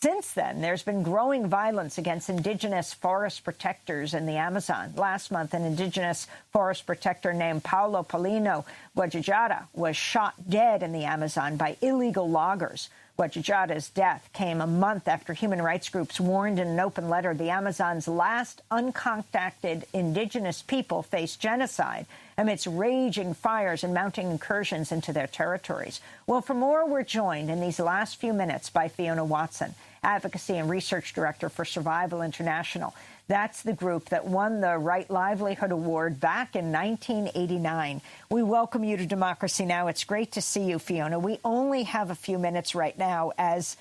[SPEAKER 1] Since then, there's been growing violence against indigenous forest protectors in the Amazon. Last month, an indigenous forest protector named Paulo Paulino Guajajara was shot dead in the Amazon by illegal loggers. Guajajara's death came a month after human rights groups warned in an open letter the Amazon's last uncontacted indigenous people face genocide amidst raging fires and mounting incursions into their territories. Well, for more, we're joined in these last few minutes by Fiona Watson, Advocacy and Research Director for Survival International. That's the group that won the Right Livelihood Award back in 1989. We welcome you to Democracy Now! It's great to see you, Fiona. We only have a few minutes right now as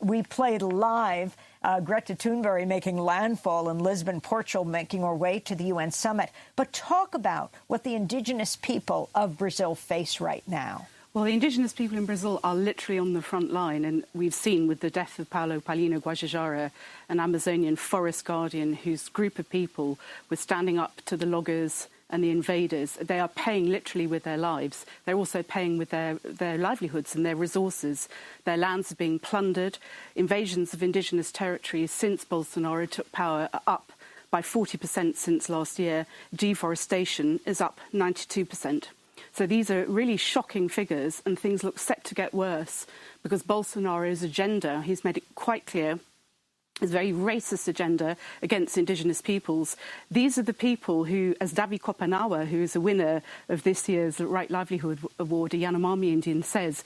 [SPEAKER 1] we played live Greta Thunberg making landfall in Lisbon, Portugal, making her way to the UN summit. But talk about what the indigenous people of Brazil face right now.
[SPEAKER 15] Well, the indigenous people in Brazil are literally on the front line, and we've seen with the death of Paulo Paulino Guajajara, an Amazonian forest guardian whose group of people were standing up to the loggers and the invaders. They are paying literally with their lives. They're also paying with their livelihoods and their resources. Their lands are being plundered. Invasions of indigenous territories since Bolsonaro took power are up by 40% since last year. Deforestation is up 92%. So these are really shocking figures, and things look set to get worse because Bolsonaro's agenda, he's made it quite clear, is a very racist agenda against indigenous peoples. These are the people who, as Davi Kopanawa, who is a winner of this year's Right Livelihood Award, a Yanomami Indian, says,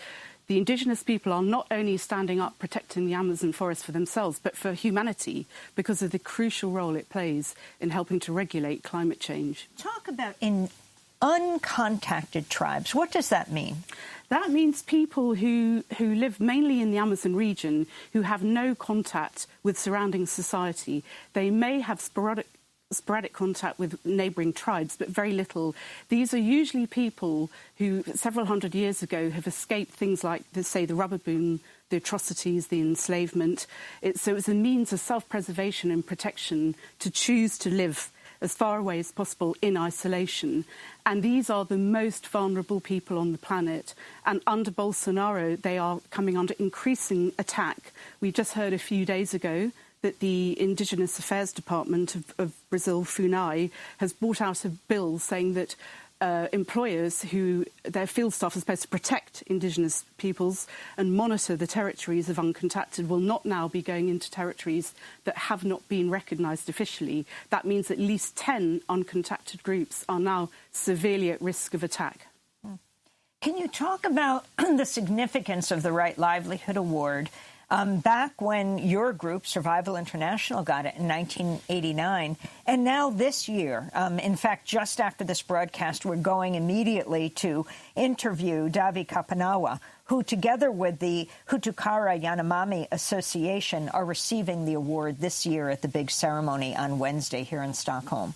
[SPEAKER 15] the indigenous people are not only standing up protecting the Amazon forest for themselves, but for humanity, because of the crucial role it plays in helping to regulate climate change.
[SPEAKER 1] Talk about in uncontacted tribes. What does that mean?
[SPEAKER 15] That means people who live mainly in the Amazon region, who have no contact with surrounding society. They may have sporadic contact with neighbouring tribes, but very little. These are usually people who, several hundred years ago, have escaped things like, say, the rubber boom, the atrocities, the enslavement. So it's a means of self-preservation and protection to choose to live as far away as possible in isolation. And these are the most vulnerable people on the planet. And under Bolsonaro, they are coming under increasing attack. We just heard a few days ago that the Indigenous Affairs Department of Brazil, FUNAI, has brought out a bill saying that employers who their field staff are supposed to protect indigenous peoples and monitor the territories of uncontacted will not now be going into territories that have not been recognised officially. That means at least 10 uncontacted groups are now severely at risk of attack.
[SPEAKER 1] Can you talk about the significance of the Right Livelihood Award? Back when your group, Survival International, got it in 1989, and now this year, in fact, just after this broadcast, we're going immediately to interview Davi Kopanawa, who, together with the Hutukara Yanomami Association, are receiving the award this year at the big ceremony on Wednesday here in Stockholm.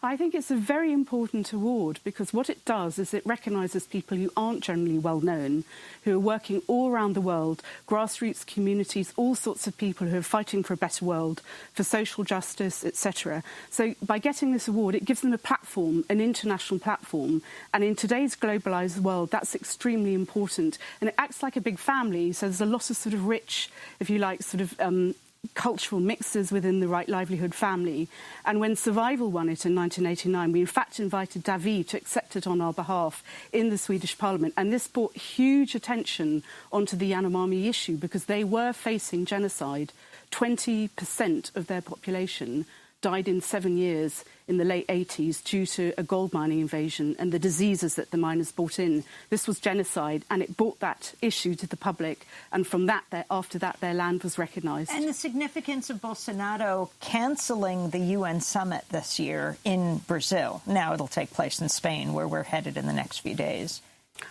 [SPEAKER 15] I think it's a very important award because what it does is it recognises people who aren't generally well known, who are working all around the world, grassroots communities, all sorts of people who are fighting for a better world, for social justice, etc. So by getting this award, it gives them a platform, an international platform. And in today's globalised world, that's extremely important. And it acts like a big family. So there's a lot of sort of rich, if you like, sort of cultural mixes within the Right Livelihood family. And when Survival won it in 1989, we in fact invited Davi to accept it on our behalf in the Swedish Parliament. And this brought huge attention onto the Yanomami issue because they were facing genocide. 20% of their population died in 7 years in the late 80s due to a gold mining invasion and the diseases that the miners brought in. This was genocide, and it brought that issue to the public. And from that, after that, their land was recognised.
[SPEAKER 1] And the significance of Bolsonaro cancelling the UN summit this year in Brazil. Now it'll take place in Spain, where we're headed in the next few days.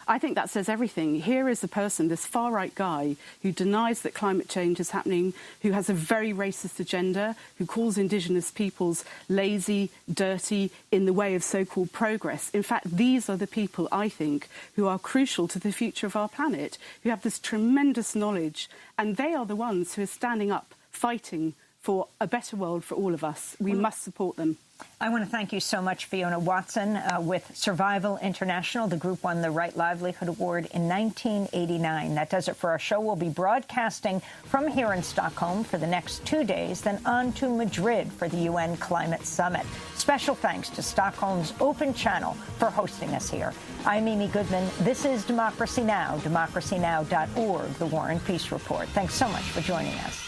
[SPEAKER 15] I think that says everything. Here is a person, this far-right guy, who denies that climate change is happening, who has a very racist agenda, who calls indigenous peoples lazy, dirty, in the way of so-called progress. In fact, these are the people, I think, who are crucial to the future of our planet, who have this tremendous knowledge, and they are the ones who are standing up, fighting for a better world for all of us. We must support them.
[SPEAKER 1] I want to thank you so much, Fiona Watson, with Survival International. The group won the Right Livelihood Award in 1989. That does it for our show. We'll be broadcasting from here in Stockholm for the next 2 days, then on to Madrid for the UN Climate Summit. Special thanks to Stockholm's Open Channel for hosting us here. I'm Amy Goodman. This is Democracy Now!, democracynow.org, the War and Peace Report. Thanks so much for joining us.